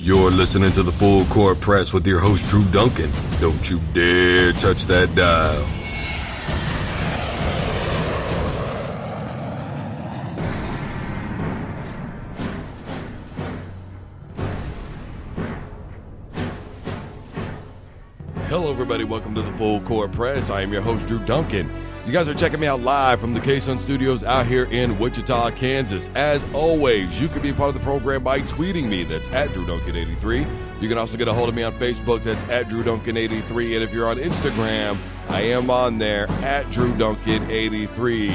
You're listening to the Full Court Press with your host, Drew Duncan. Don't you dare touch that dial. Hello, everybody. Welcome to the Full Court Press. I am your host, Drew Duncan. You guys are checking me out live from the K-Sun Studios out here in Wichita, Kansas. As always, you can be part of the program by tweeting me. That's at DrewDuncan83. You can also get a hold of me on Facebook. That's at DrewDuncan83. And if you're on Instagram, I am on there at DrewDuncan83.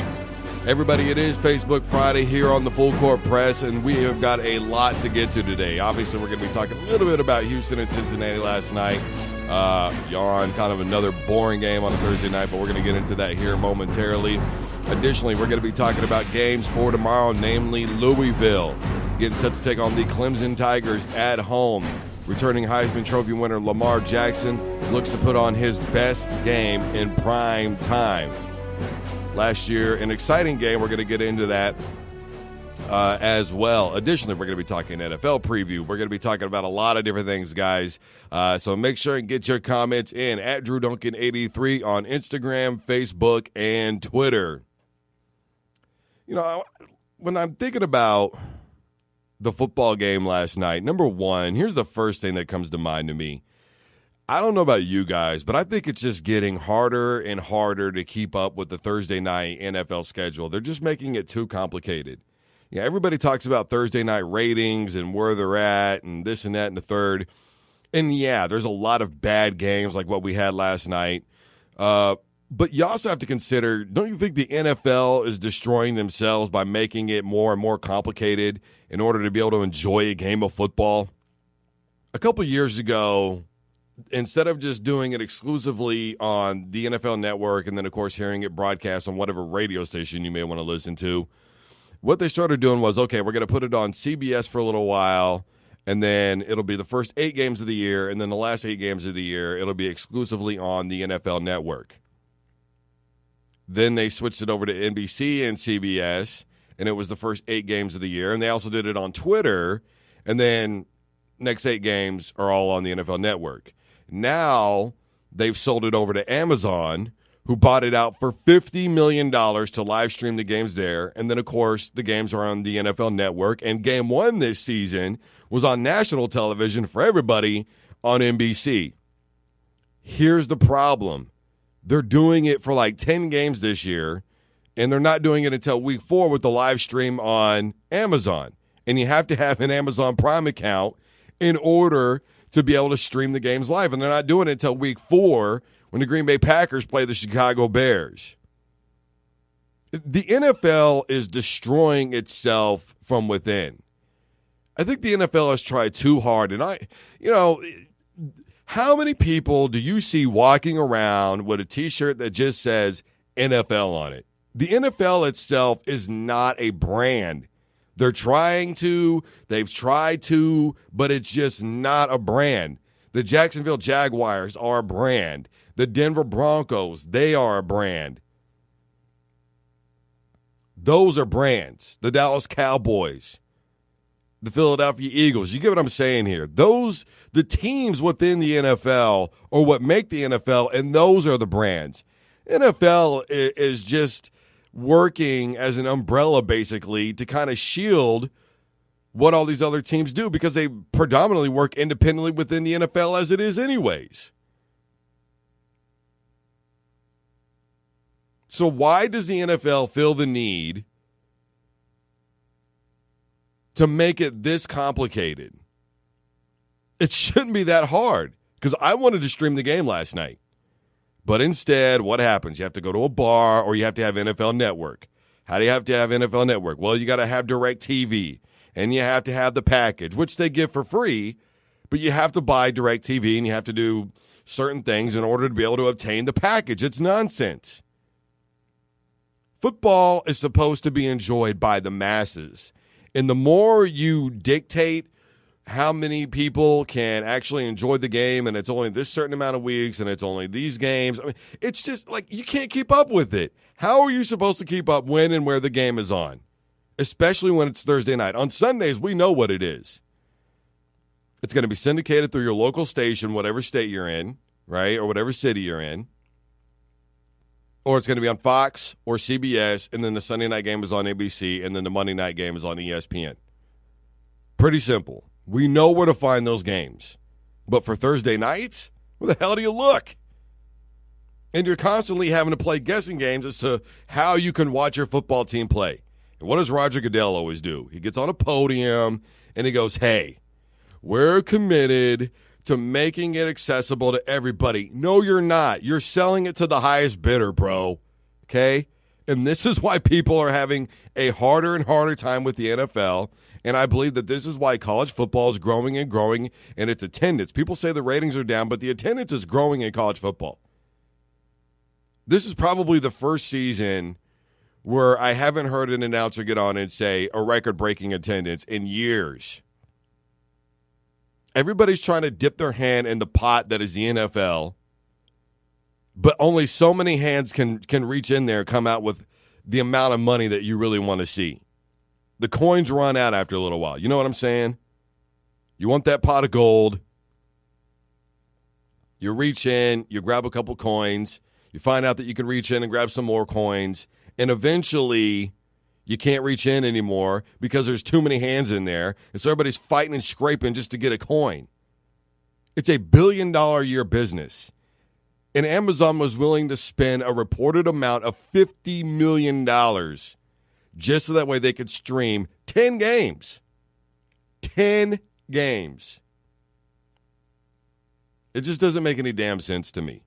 Everybody, it is Facebook Friday here on the Full Court Press, and we have got a lot to get to today. Obviously, we're going to be talking a little bit about Houston and Cincinnati last night. Kind of another boring game on a Thursday night, but we're going to get into that here momentarily. Additionally, we're going to be talking about games for tomorrow, namely Louisville getting set to take on the Clemson Tigers at home. Returning Heisman Trophy winner Lamar Jackson looks to put on his best game in prime time. Last year, an exciting game. We're going to get into that as well. Additionally, we're going to be talking NFL preview. We're going to be talking about a lot of different things, guys. So make sure and get your comments in at DrewDuncan83 on Instagram, Facebook, and Twitter. You know, when I'm thinking about the football game last night, number one, here's the first thing that comes to mind to me. I don't know about you guys, but I think it's just getting harder and harder to keep up with the Thursday night NFL schedule. They're just making it too complicated. Yeah, everybody talks about Thursday night ratings and where they're at and this and that and the third. And, yeah, there's a lot of bad games like what we had last night. But you also have to consider, don't you think the NFL is destroying themselves by making it more and more complicated in order to be able to enjoy a game of football? A couple years ago, instead of just doing it exclusively on the NFL Network and then, of course, hearing it broadcast on whatever radio station you may want to listen to, what they started doing was, okay, we're going to put it on CBS for a little while, and then it'll be the first 8 games of the year, and then the last 8 games of the year, it'll be exclusively on the NFL Network. Then they switched it over to NBC and CBS, and it was the first 8 games of the year, and they also did it on Twitter, and then next 8 games are all on the NFL Network. Now they've sold it over to Amazon, who bought it out for $50 million to live stream the games there. And then, of course, the games are on the NFL Network. And Game 1 this season was on national television for everybody on NBC. Here's the problem. They're doing it for like 10 games this year, and they're not doing it until week 4 with the live stream on Amazon. And you have to have an Amazon Prime account in order to be able to stream the games live. And they're not doing it until week 4 when the Green Bay Packers play the Chicago Bears. The NFL is destroying itself from within. I think the NFL has tried too hard. And how many people do you see walking around with a T-shirt that just says NFL on it? The NFL itself is not a brand. They've tried to, but it's just not a brand. The Jacksonville Jaguars are a brand. The Denver Broncos, they are a brand. Those are brands. The Dallas Cowboys, the Philadelphia Eagles. You get what I'm saying here. The teams within the NFL are what make the NFL, and those are the brands. NFL is just working as an umbrella, basically, to kind of shield what all these other teams do because they predominantly work independently within the NFL as it is anyways. So why does the NFL feel the need to make it this complicated? It shouldn't be that hard because I wanted to stream the game last night. But instead, what happens? You have to go to a bar or you have to have NFL Network. How do you have to have NFL Network? Well, you got to have DirecTV, and you have to have the package, which they give for free, but you have to buy DirecTV and you have to do certain things in order to be able to obtain the package. It's nonsense. Football is supposed to be enjoyed by the masses. And the more you dictate how many people can actually enjoy the game, and it's only this certain amount of weeks, and it's only these games, I mean, it's just like you can't keep up with it. How are you supposed to keep up when and where the game is on? Especially when it's Thursday night. On Sundays, we know what it is. It's going to be syndicated through your local station, whatever state you're in, right, or whatever city you're in. Or it's going to be on Fox or CBS, and then the Sunday night game is on ABC, and then the Monday night game is on ESPN. Pretty simple. We know where to find those games. But for Thursday nights, where the hell do you look? And you're constantly having to play guessing games as to how you can watch your football team play. And what does Roger Goodell always do? He gets on a podium and he goes, hey, we're committed to making it accessible to everybody. No, you're not. You're selling it to the highest bidder, bro. Okay? And this is why people are having a harder and harder time with the NFL. And I believe that this is why college football is growing and growing in its attendance. People say the ratings are down, but the attendance is growing in college football. This is probably the first season where I haven't heard an announcer get on and say a record-breaking attendance in years. Everybody's trying to dip their hand in the pot that is the NFL, but only so many hands can reach in there and come out with the amount of money that you really want to see. The coins run out after a little while. You know what I'm saying? You want that pot of gold. You reach in, you grab a couple coins, you find out that you can reach in and grab some more coins, and eventually you can't reach in anymore because there's too many hands in there, and so everybody's fighting and scraping just to get a coin. It's a billion-dollar-a-year business, and Amazon was willing to spend a reported amount of $50 million just so that way they could stream 10 games. 10 games. It just doesn't make any damn sense to me.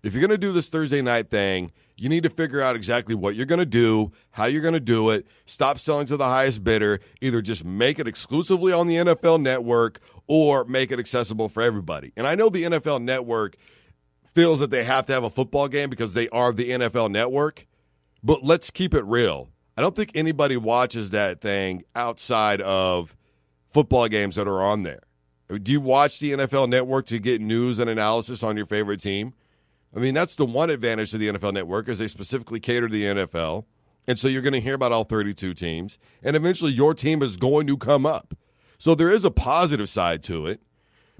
If you're going to do this Thursday night thing, you need to figure out exactly what you're going to do, how you're going to do it. Stop selling to the highest bidder. Either just make it exclusively on the NFL Network or make it accessible for everybody. And I know the NFL Network feels that they have to have a football game because they are the NFL Network, but let's keep it real. I don't think anybody watches that thing outside of football games that are on there. Do you watch the NFL Network to get news and analysis on your favorite team? I mean, that's the one advantage to the NFL Network is they specifically cater to the NFL. And so you're going to hear about all 32 teams. And eventually your team is going to come up. So there is a positive side to it.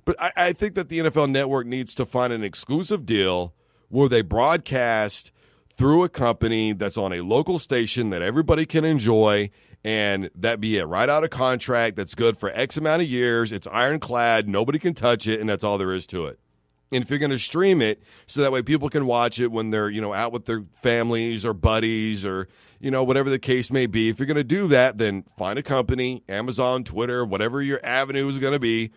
But I think that the NFL Network needs to find an exclusive deal where they broadcast through a company that's on a local station that everybody can enjoy, and that be it, right out of contract, that's good for X amount of years, it's ironclad, nobody can touch it, and that's all there is to it. And if you're going to stream it so that way people can watch it when they're, out with their families or buddies or, whatever the case may be, if you're going to do that, then find a company, Amazon, Twitter, whatever your avenue is going to be,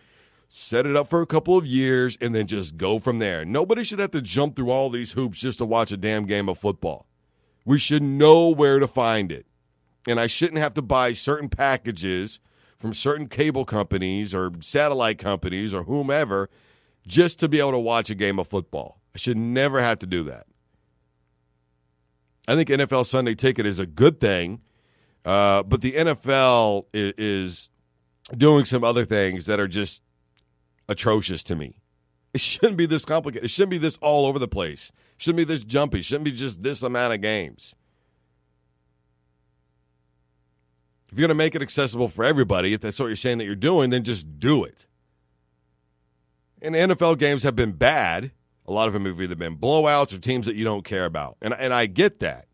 set it up for a couple of years, and then just go from there. Nobody should have to jump through all these hoops just to watch a damn game of football. We should know where to find it. And I shouldn't have to buy certain packages from certain cable companies or satellite companies or whomever just to be able to watch a game of football. I should never have to do that. I think NFL Sunday Ticket is a good thing, but the NFL is doing some other things that are just atrocious to me. It shouldn't be this complicated. It shouldn't be this all over the place. It shouldn't be this jumpy. It shouldn't be just this amount of games. If you're going to make it accessible for everybody, if that's what you're saying that you're doing, then just do it. And NFL games have been bad. A lot of them have either been blowouts or teams that you don't care about. And I get that.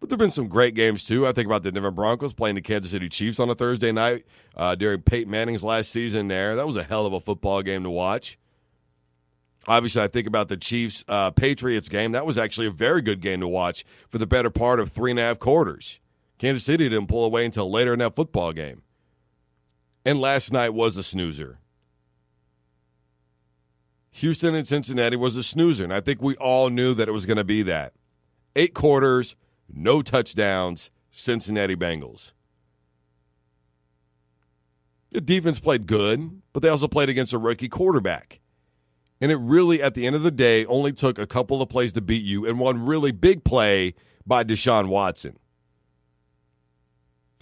But there have been some great games, too. I think about the Denver Broncos playing the Kansas City Chiefs on a Thursday night during Peyton Manning's last season there. That was a hell of a football game to watch. Obviously, I think about the Chiefs-Patriots game. That was actually a very good game to watch for the better part of 3.5 quarters. Kansas City didn't pull away until later in that football game. And last night was a snoozer. Houston and Cincinnati was a snoozer, and I think we all knew that it was going to be that. 8 quarters, no touchdowns, Cincinnati Bengals. The defense played good, but they also played against a rookie quarterback. And it really, at the end of the day, only took a couple of plays to beat you and one really big play by DeShaun Watson,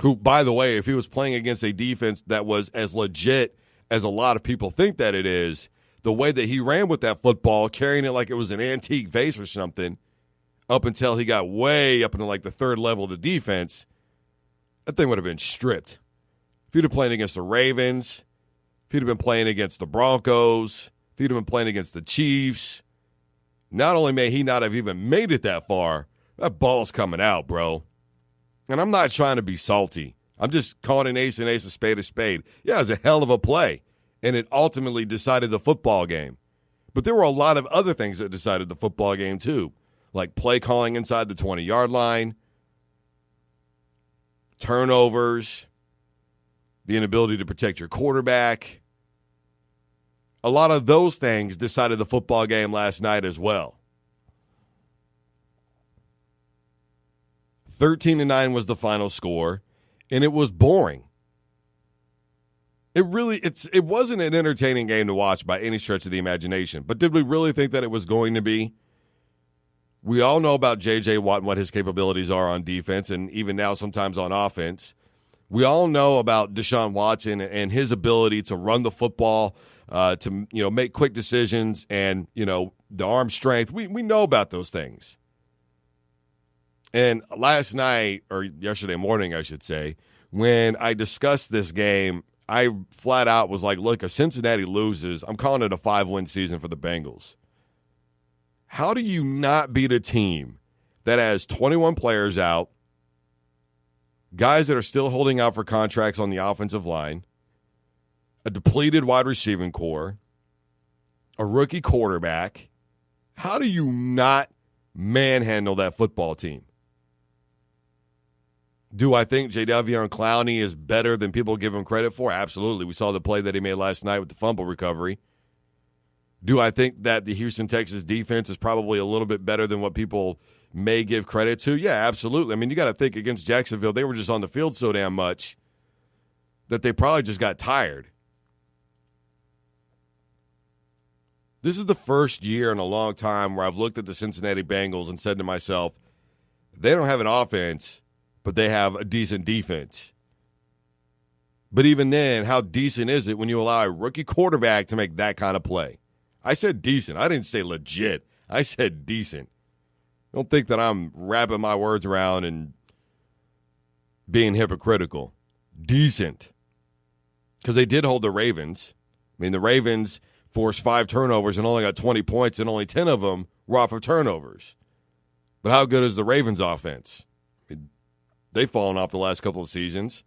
who, by the way, if he was playing against a defense that was as legit as a lot of people think that it is, the way that he ran with that football, carrying it like it was an antique vase or something, up until he got way up into like the third level of the defense, that thing would have been stripped. If he'd have played against the Ravens if he'd have been playing against the Broncos, if he'd have been playing against the Chiefs, not only may he not have even made it that far, that ball's coming out, bro. And I'm not trying to be salty. I'm just calling an ace and ace, a spade a spade. Yeah, it was a hell of a play, and it ultimately decided the football game. But there were a lot of other things that decided the football game too, like play calling inside the 20-yard line, turnovers, the inability to protect your quarterback. A lot of those things decided the football game last night as well. 13-9 was the final score, and it was boring. It wasn't an entertaining game to watch by any stretch of the imagination. But did we really think that it was going to be? We all know about J.J. Watt and what his capabilities are on defense, and even now sometimes on offense. We all know about DeShaun Watson and his ability to run the football, to make quick decisions, and the arm strength. We know about those things. And last night, or yesterday morning, I should say, when I discussed this game, I flat out was like, look, if Cincinnati loses, I'm calling it a 5-win season for the Bengals. How do you not beat a team that has 21 players out, guys that are still holding out for contracts on the offensive line, a depleted wide receiving core, a rookie quarterback? How do you not manhandle that football team? Do I think Jadeveon Clowney is better than people give him credit for? Absolutely. We saw the play that he made last night with the fumble recovery. Do I think that the Houston Texans defense is probably a little bit better than what people may give credit to? Yeah, absolutely. I mean, you got to think against Jacksonville, they were just on the field so damn much that they probably just got tired. This is the first year in a long time where I've looked at the Cincinnati Bengals and said to myself, they don't have an offense, but they have a decent defense. But even then, how decent is it when you allow a rookie quarterback to make that kind of play? I said decent. I didn't say legit. I said decent. Don't think that I'm wrapping my words around and being hypocritical. Decent. Because they did hold the Ravens. I mean, the Ravens forced 5 turnovers and only got 20 points, and only 10 of them were off of turnovers. But how good is the Ravens' offense? I mean, they've fallen off the last couple of seasons.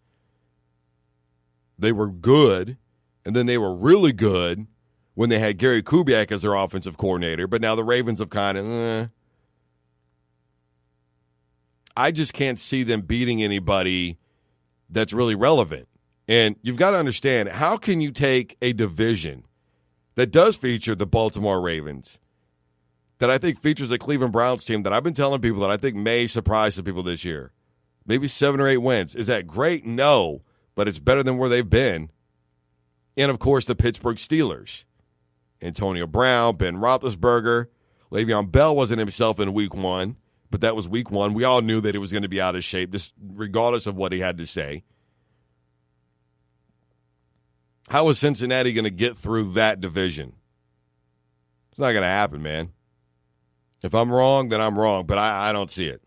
They were good, and then they were really good when they had Gary Kubiak as their offensive coordinator, but now the Ravens have kind of, I just can't see them beating anybody that's really relevant. And you've got to understand, how can you take a division that does feature the Baltimore Ravens, that I think features the Cleveland Browns team that I've been telling people that I think may surprise some people this year, maybe 7 or 8 wins. Is that great? No, but it's better than where they've been. And, of course, the Pittsburgh Steelers. Antonio Brown, Ben Roethlisberger. Le'Veon Bell wasn't himself in week 1, but that was week 1. We all knew that he was going to be out of shape, just regardless of what he had to say. How is Cincinnati going to get through that division? It's not going to happen, man. If I'm wrong, then I'm wrong, but I don't see it.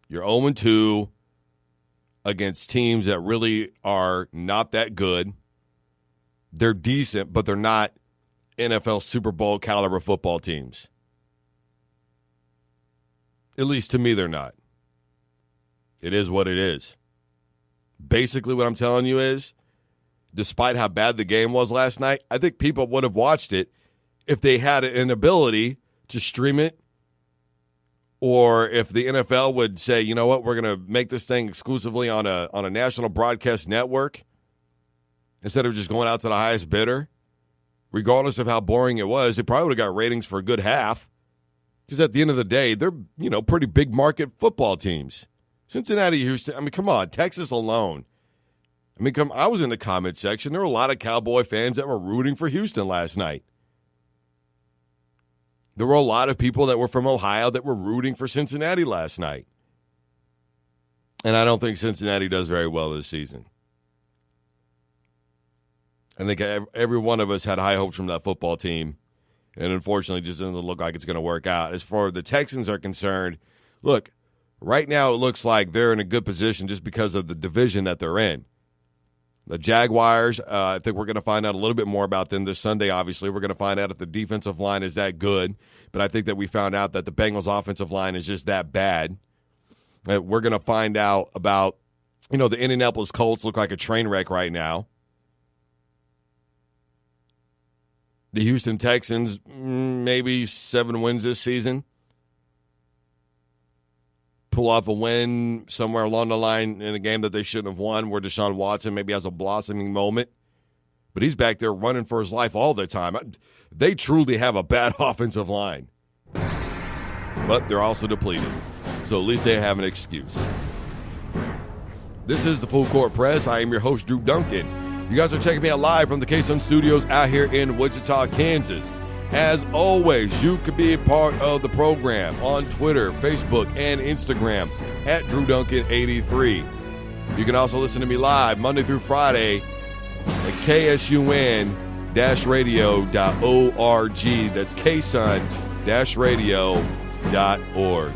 You're 0-2 against teams that really are not that good. They're decent, but they're not NFL Super Bowl caliber football teams. At least to me, they're not. It is what it is. Basically, what I'm telling you is, despite how bad the game was last night, I think people would have watched it if they had an ability to stream it, or if the NFL would say, you know what, we're going to make this thing exclusively on a national broadcast network instead of just going out to the highest bidder. Regardless of how boring it was, it probably would have got ratings for a good half. Because at the end of the day, they're, pretty big market football teams. Cincinnati, Houston, I mean, come on, Texas alone. I mean, I was in the comment section. There were a lot of Cowboy fans that were rooting for Houston last night. There were a lot of people that were from Ohio that were rooting for Cincinnati last night. And I don't think Cincinnati does very well this season. I think every one of us had high hopes from that football team, and unfortunately just doesn't look like it's going to work out. As far as the Texans are concerned, look, right now it looks like they're in a good position just because of the division that they're in. The Jaguars, I think we're going to find out a little bit more about them this Sunday, obviously. We're going to find out if the defensive line is that good. But I think that we found out that the Bengals' offensive line is just that bad. We're going to find out about, the Indianapolis Colts look like a train wreck right now. The Houston Texans, maybe 7 wins this season. Pull off a win somewhere along the line in a game that they shouldn't have won, where DeShaun Watson maybe has a blossoming moment. But he's back there running for his life all the time. They truly have a bad offensive line. But they're also depleted. So at least they have an excuse. This is the Full Court Press. I am your host, Drew Duncan. You guys are checking me out live from the K-Sun Studios out here in Wichita, Kansas. As always, you could be a part of the program on Twitter, Facebook, and Instagram at DrewDuncan83. You can also listen to me live Monday through Friday at KSUN-radio.org. That's KSUN-radio.org.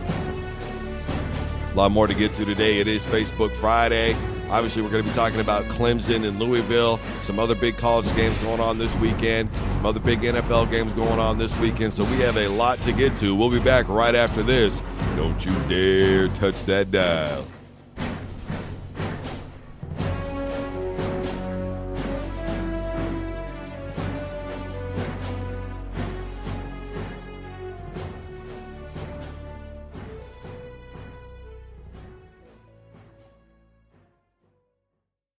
A lot more to get to today. It is Facebook Friday. Obviously, we're going to be talking about Clemson and Louisville, some other big college games going on this weekend, some other big NFL games going on this weekend. So we have a lot to get to. We'll be back right after this. Don't you dare touch that dial.